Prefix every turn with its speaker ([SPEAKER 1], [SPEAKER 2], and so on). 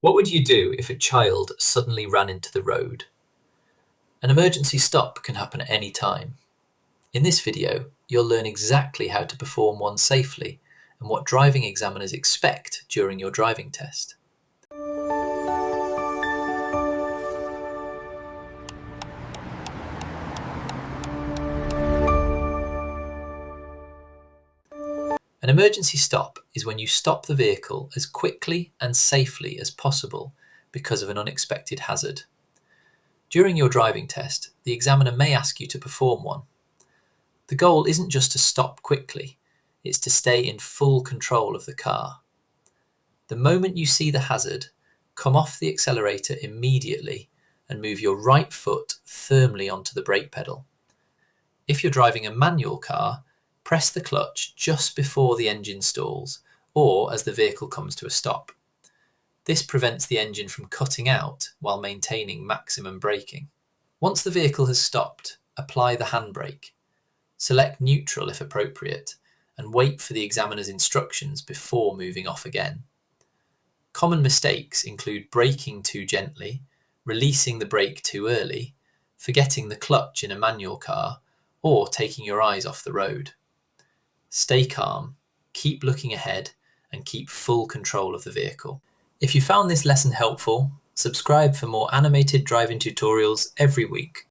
[SPEAKER 1] What would you do if a child suddenly ran into the road? An emergency stop can happen at any time. In this video, you'll learn exactly how to perform one safely and what driving examiners expect during your driving test. An emergency stop is when you stop the vehicle as quickly and safely as possible because of an unexpected hazard. During your driving test, the examiner may ask you to perform one. The goal isn't just to stop quickly, it's to stay in full control of the car. The moment you see the hazard, come off the accelerator immediately and move your right foot firmly onto the brake pedal. If you're driving a manual car, press the clutch just before the engine stalls or as the vehicle comes to a stop. This prevents the engine from cutting out while maintaining maximum braking. Once the vehicle has stopped, apply the handbrake. Select neutral if appropriate and wait for the examiner's instructions before moving off again. Common mistakes include braking too gently, releasing the brake too early, forgetting the clutch in a manual car, or taking your eyes off the road. Stay calm, keep looking ahead, and keep full control of the vehicle. If you found this lesson helpful, subscribe for more animated driving tutorials every week.